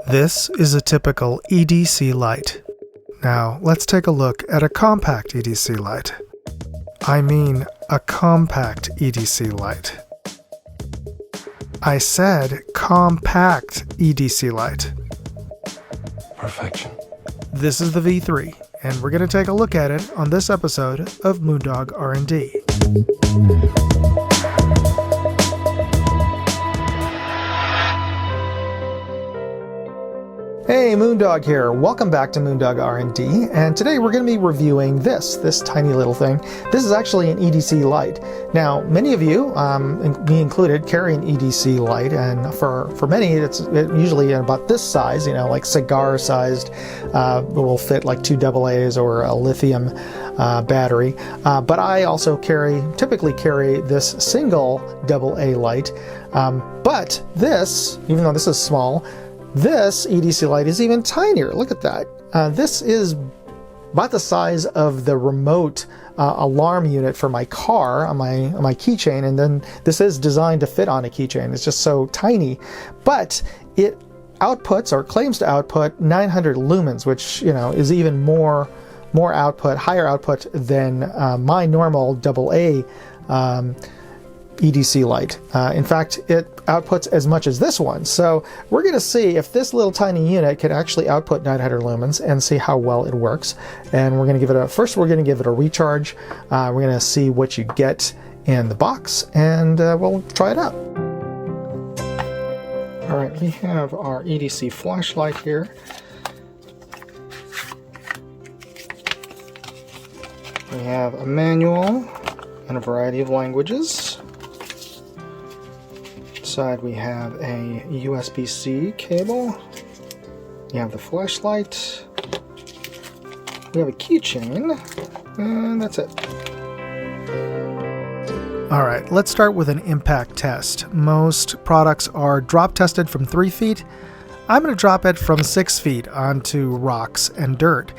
This is a typical EDC light. Now, let's take a look at a compact EDC light. I mean a compact EDC light. I said compact EDC light. Perfection. This is the V3, and we're going to take a look at it on this episode of Moondog R&D. Hey, Moondog here. Welcome back to Moondog R&D, and today we're going to be reviewing this tiny little thing. This is actually an EDC light. Now, many of you, me included, carry an EDC light, and for many, it's usually about this size, like cigar-sized. It will fit like 2 AA's or a lithium battery. But I also typically carry this single AA light. But this, even though this is small, this EDC light is even tinier. Look at that. This is about the size of the remote alarm unit for my car on my keychain, and then this is designed to fit on a keychain. It's just so tiny, but it outputs or claims to output 900 lumens, which is even more output, higher output than my normal AA EDC light. In fact, it outputs as much as this one. So we're going to see if this little tiny unit can actually output 900 lumens and see how well it works. And we're going to give it a recharge. We're going to see what you get in the box, and we'll try it out. All right, we have our EDC flashlight here. We have a manual in a variety of languages. Side we have a USB-C cable. You have the flashlight. We have a keychain, and that's it. All right, let's start with an impact test. Most products are drop tested from 3 feet. I'm going to drop it from 6 feet onto rocks and dirt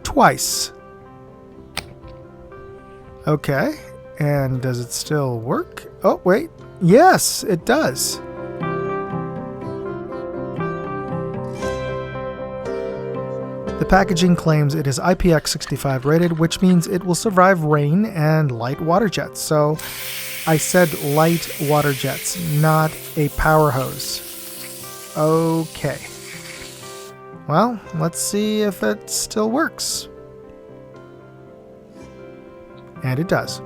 twice. Okay, and does it still work? Oh, wait. Yes, it does. The packaging claims it is IPX65 rated, which means it will survive rain and light water jets. So I said light water jets, not a power hose. Okay. Well, let's see if it still works. And it does.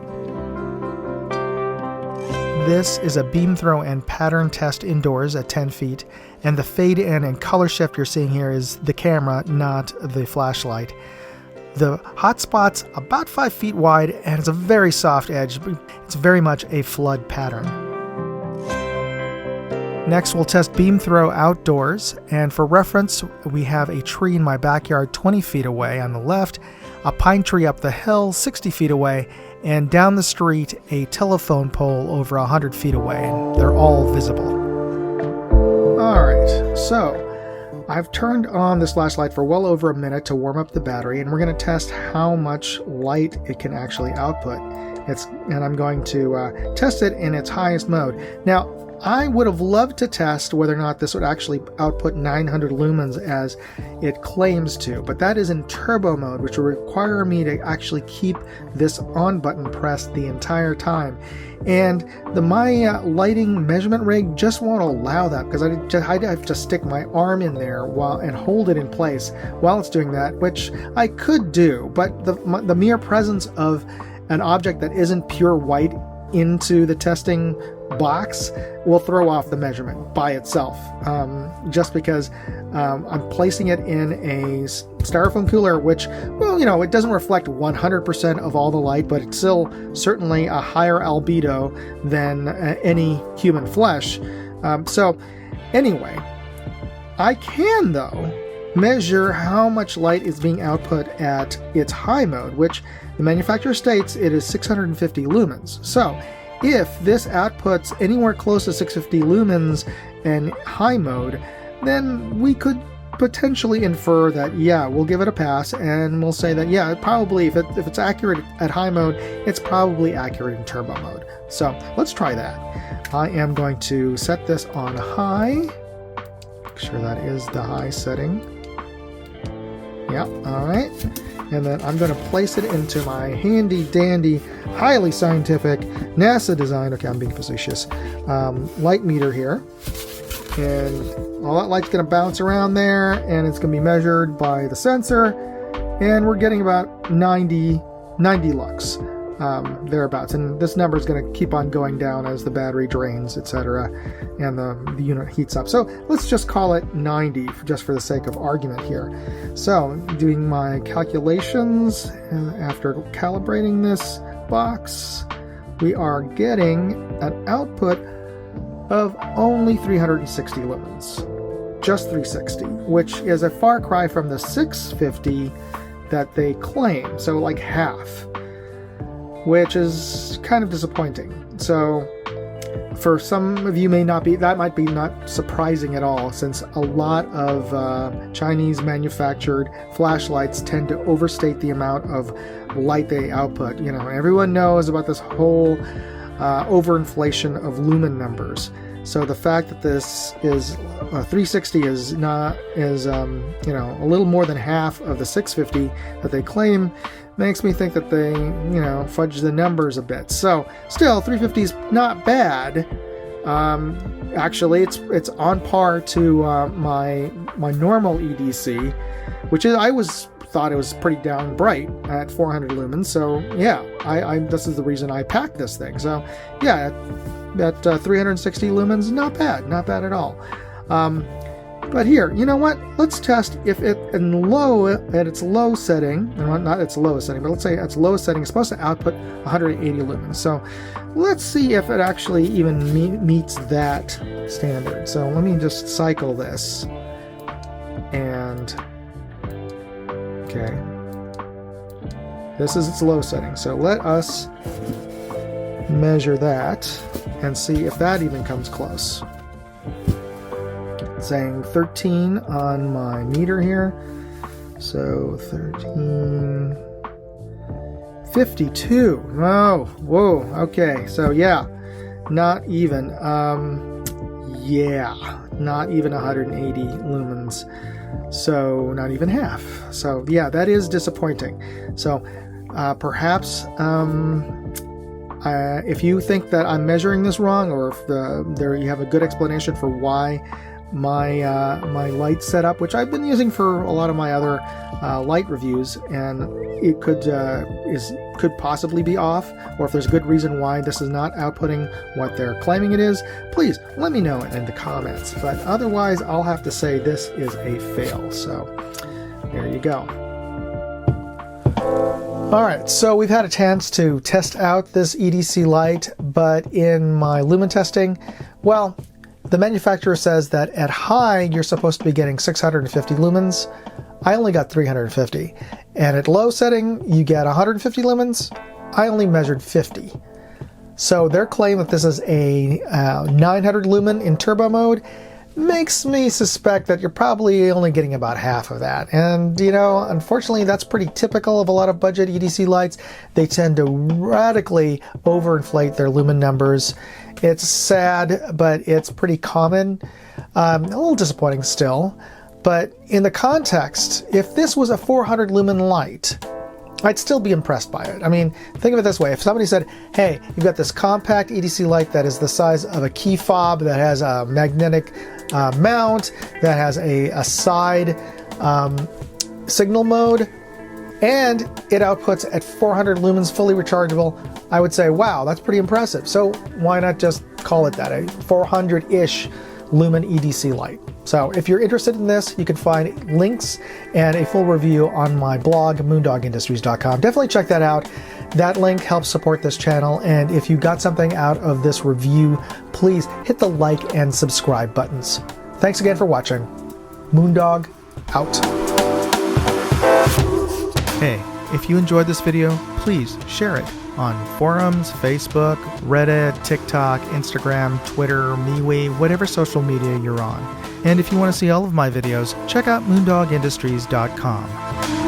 This is a beam throw and pattern test indoors at 10 feet, and the fade in and color shift you're seeing here is the camera, not the flashlight. The hotspot's about 5 feet wide, and it's a very soft edge. It's very much a flood pattern. Next, we'll test beam throw outdoors, and for reference, we have a tree in my backyard 20 feet away on the left, a pine tree up the hill 60 feet away, and down the street a telephone pole over 100 feet away, and they're all visible. Alright, so I've turned on this flashlight for well over a minute to warm up the battery, and we're going to test how much light it can actually output. And I'm going to test it in its highest mode. Now, I would have loved to test whether or not this would actually output 900 lumens as it claims to, but that is in turbo mode, which will require me to actually keep this on button pressed the entire time. And my lighting measurement rig just won't allow that, because I have to stick my arm in there and hold it in place while it's doing that, which I could do, but the mere presence of an object that isn't pure white into the testing box will throw off the measurement by itself, just because I'm placing it in a styrofoam cooler, which, well, it doesn't reflect 100% of all the light, but it's still certainly a higher albedo than any human flesh. So anyway, I can, though, measure how much light is being output at its high mode, which the manufacturer states it is 650 lumens. So if this outputs anywhere close to 650 lumens in high mode, then we could potentially infer that, yeah, we'll give it a pass, and we'll say that, yeah, probably, if it's accurate at high mode, it's probably accurate in turbo mode. So let's try that. I am going to set this on high, Make sure that is the high setting. Yeah, all right. And then I'm going to place it into my handy dandy, highly scientific, NASA designed, okay, I'm being facetious, light meter here. And all that light's going to bounce around there, and it's going to be measured by the sensor. And we're getting about 90 lux, thereabouts. And this number is going to keep on going down as the battery drains, etc. and the unit heats up. So let's just call it 90 just for the sake of argument here. So doing my calculations, and after calibrating this box, we are getting an output of only 360 lumens. Just 360, which is a far cry from the 650 that they claim. So like half, which is kind of disappointing. So for some of you that might be not surprising at all, since a lot of Chinese manufactured flashlights tend to overstate the amount of light they output. You know, everyone knows about this whole overinflation of lumen numbers. So the fact that this is 360 is you know, a little more than half of the 650 that they claim makes me think that they, you know, fudge the numbers a bit. So still, 350 is not bad. Actually, it's on par to my normal EDC, which is thought it was pretty down bright at 400 lumens. So yeah, this is the reason I packed this thing. So yeah, at 360 lumens, not bad at all. But here, you know what? Let's test if it at its low setting, not its lowest setting, but let's say its lowest setting is supposed to output 180 lumens. So let's see if it actually even meets that standard. So let me just cycle this. And okay, this is its low setting. So let us measure that and see if that even comes close. Saying 13 on my meter here. So 13, 52. Oh, whoa. Okay. So yeah, not even. Yeah, not even 180 lumens. So not even half. So yeah, that is disappointing. So perhaps if you think that I'm measuring this wrong, or if you have a good explanation for why my light setup, which I've been using for a lot of my other light reviews, and it could possibly be off, or if there's a good reason why this is not outputting what they're claiming it is, please let me know it in the comments. But otherwise, I'll have to say this is a fail. So there you go. Alright, so we've had a chance to test out this EDC light, but in my lumen testing, well, the manufacturer says that at high, you're supposed to be getting 650 lumens. I only got 350. And at low setting, you get 150 lumens. I only measured 50. So their claim that this is a 900 lumen in turbo mode makes me suspect that you're probably only getting about half of that. And, you know, unfortunately, that's pretty typical of a lot of budget EDC lights. They tend to radically overinflate their lumen numbers. It's sad, but it's pretty common. A little disappointing still. But in the context, if this was a 400 lumen light, I'd still be impressed by it. I mean, think of it this way. If somebody said, hey, you've got this compact EDC light that is the size of a key fob, that has a magnetic mount, that has a side signal mode, and it outputs at 400 lumens fully rechargeable, I would say, wow, that's pretty impressive. So why not just call it that, a 400-ish lumen EDC light? So if you're interested in this, you can find links and a full review on my blog, moondogindustries.com. Definitely check that out. That link helps support this channel, and if you got something out of this review, please hit the like and subscribe buttons. Thanks again for watching. Moondog, out. Hey, if you enjoyed this video, please share it on forums, Facebook, Reddit, TikTok, Instagram, Twitter, MeWe, whatever social media you're on. And if you want to see all of my videos, check out moondogindustries.com.